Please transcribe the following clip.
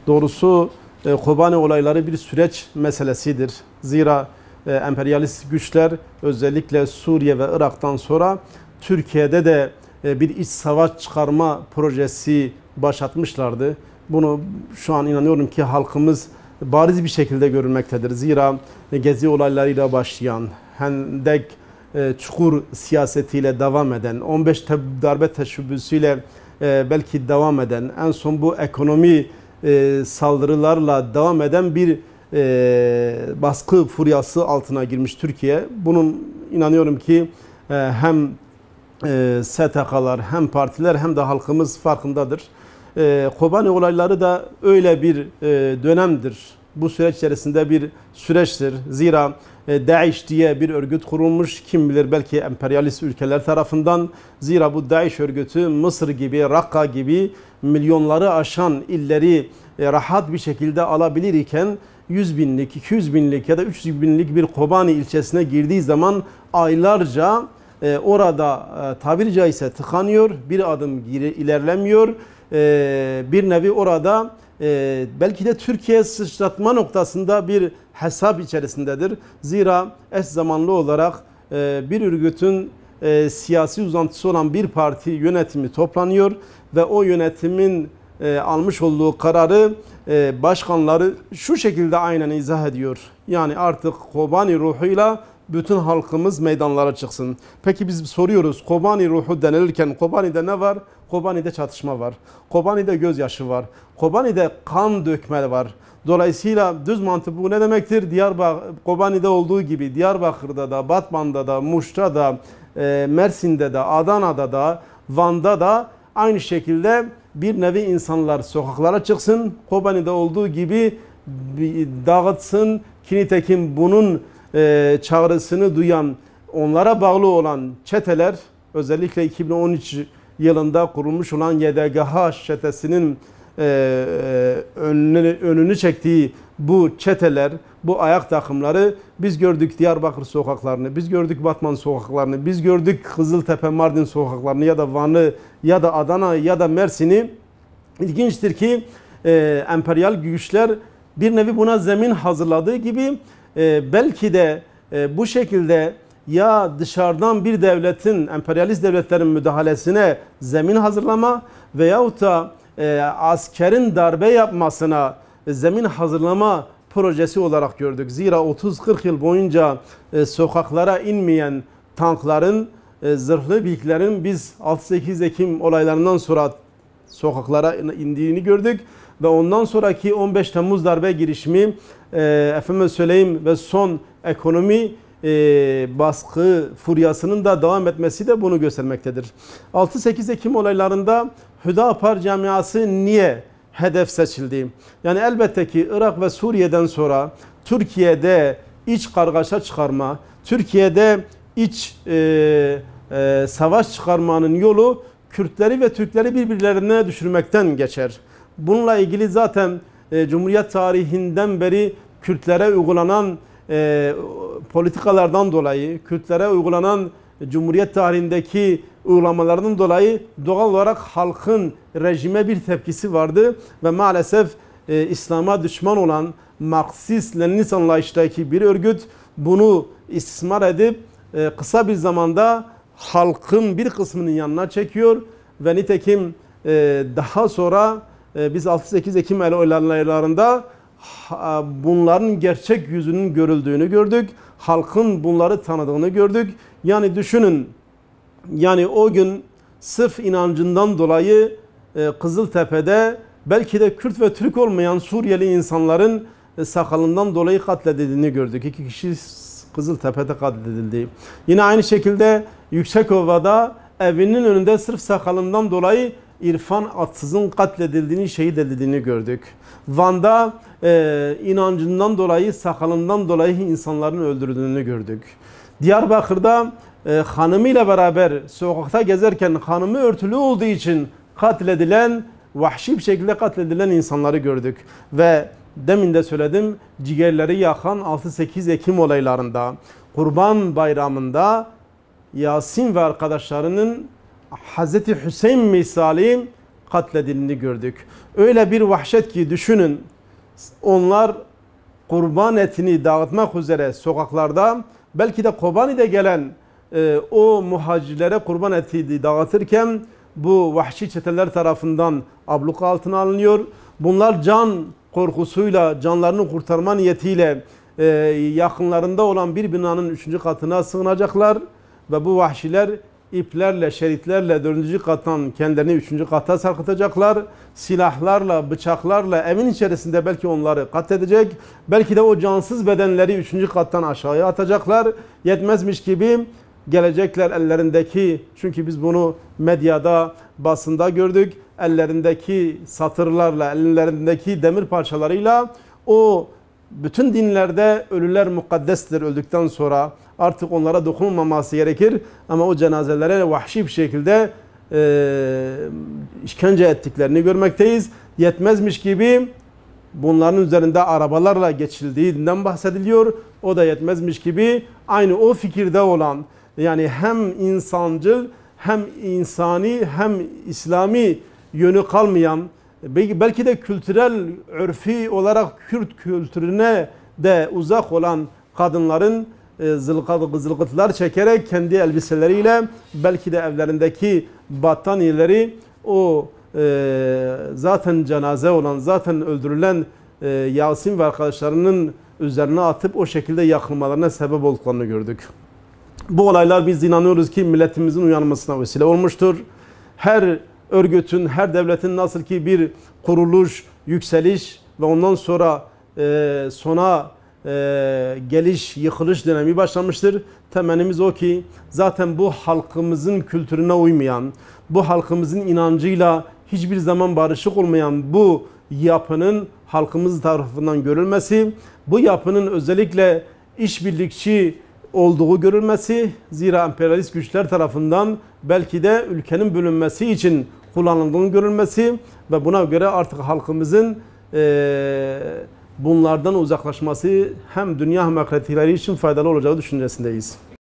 Doğrusu Kobani olayları bir süreç meselesidir. Zira emperyalist güçler özellikle Suriye ve Irak'tan sonra Türkiye'de de bir iç savaş çıkarma projesi başlatmışlardı. Bunu şu an inanıyorum ki halkımız bariz bir şekilde görülmektedir. Zira Gezi olaylarıyla başlayan, Hendek çukur siyasetiyle devam eden, 15 darbe teşebbüsüyle belki devam eden, en son bu ekonomi saldırılarla devam eden bir baskı furyası altına girmiş Türkiye. Bunun inanıyorum ki hem STK'lar hem partiler hem de halkımız farkındadır. Kobani olayları da öyle bir dönemdir. Bu süreç içerisinde bir süreçtir. Zira DAEŞ diye bir örgüt kurulmuş. Kim bilir belki emperyalist ülkeler tarafından. Zira bu DAEŞ örgütü Mısır gibi, Rakka gibi milyonları aşan illeri rahat bir şekilde alabilir iken 100 binlik, 200 binlik ya da 300 binlik bir Kobani ilçesine girdiği zaman aylarca orada tabiri caizse tıkanıyor, bir adım ilerlemiyor. Bir nevi orada belki de Türkiye sıçratma noktasında bir hesap içerisindedir. Zira eş zamanlı olarak bir örgütün siyasi uzantısı olan bir parti yönetimi toplanıyor ve o yönetimin almış olduğu kararı başkanları şu şekilde aynen izah ediyor. Yani artık Kobani ruhuyla bütün halkımız meydanlara çıksın. Peki biz soruyoruz, Kobani ruhu denilirken Kobani'de ne var? Kobani'de çatışma var. Kobani'de gözyaşı var. Kobani'de kan dökme var. Dolayısıyla düz mantık bu ne demektir? Kobani'de olduğu gibi Diyarbakır'da da, Batman'da da, Muş'ta da, Mersin'de de, Adana'da da, Van'da da aynı şekilde bir nevi insanlar sokaklara çıksın. Kobani'de olduğu gibi dağıtsın. Nitekim bunun çağrısını duyan, onlara bağlı olan çeteler, özellikle 2013 yılında kurulmuş olan YDGH çetesinin önünü çektiği bu çeteler, bu ayak takımları biz gördük Diyarbakır sokaklarını, biz gördük Batman sokaklarını, biz gördük Kızıltepe, Mardin sokaklarını ya da Van'ı ya da Adana ya da Mersin'i. İlginçtir ki emperyal güçler bir nevi buna zemin hazırladığı gibi belki de bu şekilde ya dışarıdan bir devletin, emperyalist devletlerin müdahalesine zemin hazırlama veyahut da askerin darbe yapmasına zemin hazırlama projesi olarak gördük. Zira 30-40 yıl boyunca sokaklara inmeyen tankların, zırhlı birliklerin biz 6-8 Ekim olaylarından sonra sokaklara indiğini gördük. Ve ondan sonraki 15 Temmuz darbe girişimi, efendim söyleyeyim ve son ekonomi baskı furyasının da devam etmesi de bunu göstermektedir. 6-8 Ekim olaylarında Hüdapar camiası niye hedef seçildi? Yani elbette ki Irak ve Suriye'den sonra Türkiye'de iç kargaşa çıkarma, Türkiye'de iç savaş çıkarmanın yolu Kürtleri ve Türkleri birbirlerine düşürmekten geçer. Bununla ilgili zaten Cumhuriyet tarihinden beri Kürtlere uygulanan politikalardan dolayı, Kürtlere uygulanan Cumhuriyet tarihindeki uygulamalardan dolayı doğal olarak halkın rejime bir tepkisi vardı ve maalesef İslam'a düşman olan Marksist-Leninist anlayıştaki bir örgüt bunu istismar edip kısa bir zamanda halkın bir kısmının yanına çekiyor ve nitekim daha sonra biz 6-8 Ekim olaylarında bunların gerçek yüzünün görüldüğünü gördük. Halkın bunları tanıdığını gördük. Yani düşünün, yani o gün sırf inancından dolayı Kızıltepe'de belki de Kürt ve Türk olmayan Suriyeli insanların sakalından dolayı katledildiğini gördük. 2 kişi Kızıltepe'de katledildi. Yine aynı şekilde Yüksekova'da evinin önünde sırf sakalından dolayı İrfan Atsız'ın katledildiğini, şehit edildiğini gördük. Van'da inancından dolayı, sakalından dolayı insanların öldürüldüğünü gördük. Diyarbakır'da hanımıyla beraber sokakta gezerken hanımı örtülü olduğu için katledilen, vahşi bir şekilde katledilen insanları gördük. Ve demin de söyledim, ciğerleri yakan 6-8 Ekim olaylarında, Kurban Bayramı'nda Yasin ve arkadaşlarının Hz. Hüseyin misali katledildiğini gördük. Öyle bir vahşet ki düşünün, onlar kurban etini dağıtmak üzere sokaklarda, belki de Kobani'de gelen o muhacirlere kurban eti dağıtırken bu vahşi çeteler tarafından abluka altına alınıyor. Bunlar can korkusuyla, canlarını kurtarma niyetiyle yakınlarında olan bir binanın 3. katına sığınacaklar ve bu vahşiler iplerle, şeritlerle 4. kattan kendilerini 3. kata sarkıtacaklar. Silahlarla, bıçaklarla evin içerisinde belki onları katledecek. Belki de o cansız bedenleri 3. kattan aşağıya atacaklar. Yetmezmiş gibi gelecekler ellerindeki, çünkü biz bunu medyada, basında gördük. Ellerindeki satırlarla, ellerindeki demir parçalarıyla o bütün dinlerde ölüler mukaddestir, öldükten sonra artık onlara dokunulmaması gerekir. Ama o cenazelere vahşi bir şekilde işkence ettiklerini görmekteyiz. Yetmezmiş gibi bunların üzerinde arabalarla geçildiğinden bahsediliyor. O da yetmezmiş gibi aynı o fikirde olan, yani hem insancıl hem insani hem İslami yönü kalmayan, belki de kültürel, örfi olarak Kürt kültürüne de uzak olan kadınların zılgıtlar çekerek kendi elbiseleriyle belki de evlerindeki battaniyeleri o zaten cenaze olan, zaten öldürülen Yasin ve arkadaşlarının üzerine atıp o şekilde yakılmalarına sebep olduklarını gördük. Bu olaylar, biz inanıyoruz ki milletimizin uyanmasına vesile olmuştur. Her örgütün, her devletin nasıl ki bir kuruluş, yükseliş ve ondan sonra sona geliş, yıkılış dönemi başlamıştır. Temennimiz o ki zaten bu halkımızın kültürüne uymayan, bu halkımızın inancıyla hiçbir zaman barışık olmayan bu yapının halkımız tarafından görülmesi, bu yapının özellikle işbirlikçi olduğu görülmesi, zira emperyalist güçler tarafından belki de ülkenin bölünmesi için kullanıldığını görülmesi ve buna göre artık halkımızın bunlardan uzaklaşması hem dünya hem ahiretleri için faydalı olacağı düşüncesindeyiz.